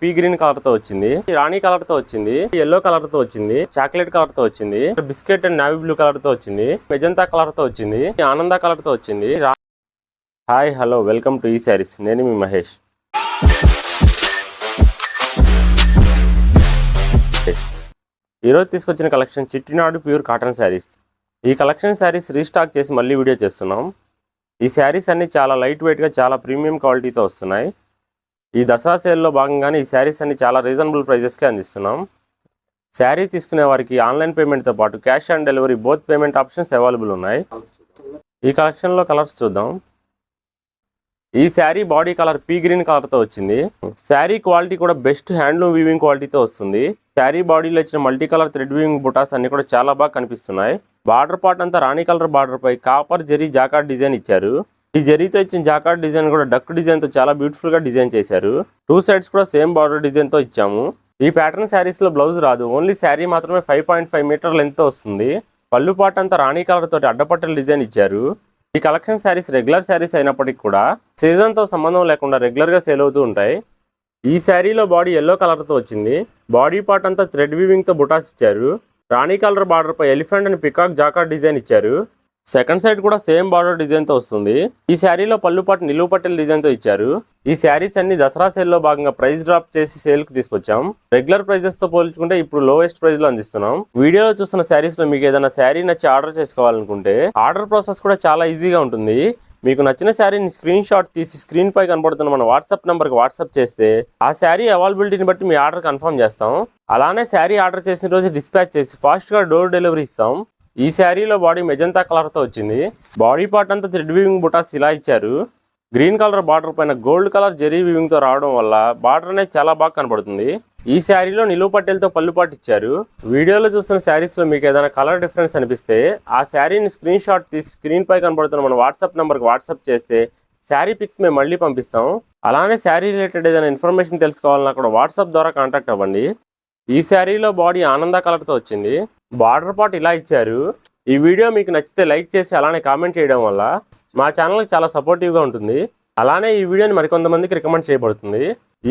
P green colour తో వచ్చింది, రాణి colour తో వచ్చింది, ఎల్లో కలర్ తో వచ్చింది, చాక్లెట్ కలర్ తో వచ్చింది, biscuit and navy blue colour తో వచ్చింది, మెజంతా కలర్ తో వచ్చింది, ఆనంద కలర్ తో వచ్చింది. హాయ్ హలో వెల్కమ్ టు ఈ శారీస్. నేను మీ మహేష్. ఈరోజు తీసుకొచ్చిన collection Chettinad pure cotton saris. ఈ కలెక్షన్ శారీస్ రీస్టాక్ చేసి మళ్ళీ వీడియో చేస్తున్నాం. ఈ శారీస్ అన్ని చాలా లైట్ వెయిట్గా చాలా ప్రీమియం క్వాలిటీతో వస్తున్నాయి. ఈ దసరా సేల్లో భాగంగానే ఈ శారీస్ అన్ని చాలా రీజనబుల్ ప్రైజెస్కి అందిస్తున్నాం. శారీ తీసుకునే వారికి ఆన్లైన్ పేమెంట్తో పాటు cash on delivery both payment options available ఉన్నాయి. ఈ కలెక్షన్లో కలర్స్ చూద్దాం. ఈ sari body colour P green కలర్తో వచ్చింది. శారీ క్వాలిటీ కూడా బెస్ట్ హ్యాండ్లూమ్ వీవింగ్ క్వాలిటీతో వస్తుంది. శారీ బాడీలో ఇచ్చిన మల్టీ కలర్ థ్రెడ్ వీవింగ్ బుటాస్ అన్ని కూడా చాలా బాగా కనిపిస్తున్నాయి. బార్డర్ పార్ట్ అంతా రాణి కలర్ బార్డర్ పై కాపర్ జరీ జాకార్డ్ డిజైన్ ఇచ్చారు. ఈ జరీతో ఇచ్చిన జాకార్డ్ డిజైన్ కూడా డక్ డిజైన్ తో చాలా బ్యూటిఫుల్ గా డిజైన్ చేశారు. టూ సైడ్స్ కూడా సేమ్ బార్డర్ డిజైన్ తో ఇచ్చాము. ఈ ప్యాటర్న్ శారీస్ లో బ్లౌజ్ రాదు, ఓన్లీ శారీ మాత్రమే 5.5 మీటర్ లెంత్ తో వస్తుంది. పళ్ళు పార్ట్ అంతా రాణి కలర్ తోటి అడ్డపట్టల డిజైన్ ఇచ్చారు. ఈ కలెక్షన్ శారీస్ రెగ్యులర్ శారీస్ అయినప్పటికీ కూడా సీజన్ తో సంబంధం లేకుండా రెగ్యులర్ గా సేల్ అవుతూ ఉంటాయి. ఈ శారీలో బాడీ ఎల్లో కలర్ తో వచ్చింది. బాడీ పార్ట్ అంతా థ్రెడ్ వీవింగ్ తో బుటాస్ ఇచ్చారు. రాణి కలర్ బార్డర్ పై elephant and peacock jacquard design ఇచ్చారు. సెకండ్ సైడ్ కూడా సేమ్ బార్డర్ డిజైన్ తో వస్తుంది. ఈ శారీలో పళ్ళు పాటు నిలువు పట్టెల డిజైన్ తో ఇచ్చారు. ఈ శారీస్ అన్ని దసరా సేల్ లో భాగంగా ప్రైస్ డ్రాప్ చేసి సేల్ కి తీసుకొచ్చాం. రెగ్యులర్ ప్రైజెస్ తో పోల్చుకుంటే ఇప్పుడు లోయెస్ట్ ప్రైస్ లో అందిస్తున్నాం. వీడియోలో చూస్తున్న శారీస్ లో మీకు ఏదైనా శారీ నచ్చి ఆర్డర్ చేసుకోవాలనుకుంటే ఆర్డర్ ప్రాసెస్ కూడా చాలా ఈజీగా ఉంటుంది. మీకు నచ్చిన శారీని స్క్రీన్ షాట్ తీసి స్క్రీన్ పై కనబడుతున్న మన వాట్సాప్ నెంబర్కి వాట్సాప్ చేస్తే ఆ శారీ అవైలబిలిటీని బట్టి మీ ఆర్డర్ కన్ఫర్మ్ చేస్తాం. అలానే శారీ ఆర్డర్ చేసిన రోజు డిస్పాచ్ చేసి ఫాస్ట్గా డోర్ డెలివరీ ఇస్తాం. ఈ శారీలో బాడీ మెజంతా కలర్తో వచ్చింది. బాడీ పార్ట్ అంతా థ్రెడ్ వీవింగ్ బుటాస్ ఇలా ఇచ్చారు. గ్రీన్ కలర్ బార్డర్ పైన గోల్డ్ కలర్ జరీ వీవింగ్తో రావడం వల్ల బార్డర్ అనేది చాలా బాగా కనబడుతుంది. ఈ శారీలో నిలువు పట్టెలతో పళ్ళు పాటు ఇచ్చారు. వీడియోలో చూస్తున్న శారీస్లో మీకు ఏదైనా కలర్ డిఫరెన్స్ అనిపిస్తే ఆ శారీని స్క్రీన్ షాట్ తీసి స్క్రీన్ పై కనబడుతున్న మన వాట్సాప్ నెంబర్కి వాట్సాప్ చేస్తే శారీ పిక్స్ మేము మళ్ళీ పంపిస్తాం. అలానే శారీ రిలేటెడ్ ఏదైనా ఇన్ఫర్మేషన్ తెలుసుకోవాలన్నా కూడా వాట్సాప్ ద్వారా కాంటాక్ట్ అవ్వండి. ఈ శారీలో బాడీ ఆనంద కలర్తో వచ్చింది. బార్డర్ పార్ట్ ఇలా ఇచ్చారు. ఈ వీడియో మీకు నచ్చితే లైక్ చేసి అలానే కామెంట్ చేయడం వల్ల మా ఛానల్కి చాలా సపోర్టివ్గా ఉంటుంది. అలానే ఈ వీడియోని మరికొంతమందికి రికమెండ్ చేయబడుతుంది.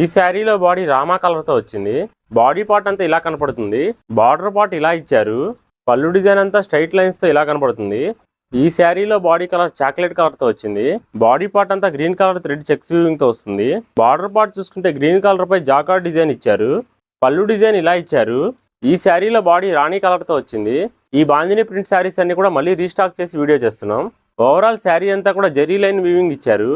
ఈ శారీలో బాడీ రామా కలర్తో వచ్చింది. బాడీ పార్ట్ అంతా ఇలా కనపడుతుంది. బార్డర్ పార్ట్ ఇలా ఇచ్చారు. పళ్ళు డిజైన్ అంతా స్ట్రైట్ లైన్స్తో ఇలా కనపడుతుంది. ఈ శారీలో బాడీ కలర్ చాక్లెట్ కలర్తో వచ్చింది. బాడీ పార్ట్ అంతా గ్రీన్ కలర్ థ్రెడ్ చెక్స్ వీవింగ్తో వస్తుంది. బార్డర్ పార్ట్ చూసుకుంటే గ్రీన్ కలర్ పై జాకార్డ్ డిజైన్ ఇచ్చారు. పళ్ళు డిజైన్ ఇలా ఇచ్చారు. ఈ శారీలో బాడీ రాణి కలర్తో వచ్చింది. ఈ బాందిని ప్రింట్ శారీస్ అన్ని కూడా మళ్ళీ రీస్టాక్ చేసి వీడియో చేస్తున్నాం. ఓవరాల్ శారీ అంతా కూడా జరీ లైన్ వీవింగ్ ఇచ్చారు.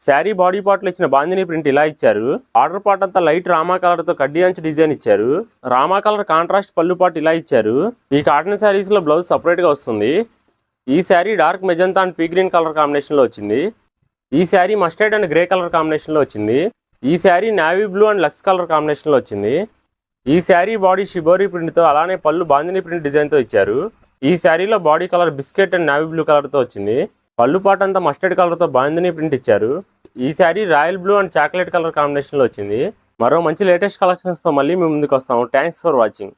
శారీ బాడీ పార్ట్లో ఇచ్చిన బాందిని ప్రింట్ ఇలా ఇచ్చారు. ఆర్డర్ పార్ట్ అంతా లైట్ రామా కలర్తో కడ్డీ అంచు డిజైన్ ఇచ్చారు. రామా కలర్ కాంట్రాస్ట్ పళ్ళు పార్ట్ ఇలా ఇచ్చారు. ఈ కాటన్ శారీస్లో బ్లౌజ్ సపరేట్గా వస్తుంది. ఈ sari dark magenta and pea green colour కాంబినేషన్లో వచ్చింది. ఈ sari mustard and grey colour కాంబినేషన్లో వచ్చింది. ఈ శారీ నావీ బ్లూ అండ్ లక్స్ కలర్ కాంబినేషన్లో వచ్చింది. ఈ శారీ బాడీ షిబోరీ ప్రింట్తో అలానే పళ్ళు బాందిని ప్రింట్ డిజైన్తో ఇచ్చారు. ఈ శారీలో body colour biscuit and navy blue కలర్తో వచ్చింది. పళ్ళు పార్ట్ అంతా మస్టర్డ్ కలర్తో బాందిని ప్రింట్ ఇచ్చారు. ఈ sari royal blue and chocolate colour కాంబినేషన్లో వచ్చింది. మరో మంచి లేటెస్ట్ కలెక్షన్స్తో మళ్ళీ మీ ముందుకు వస్తాము. Thanks for watching.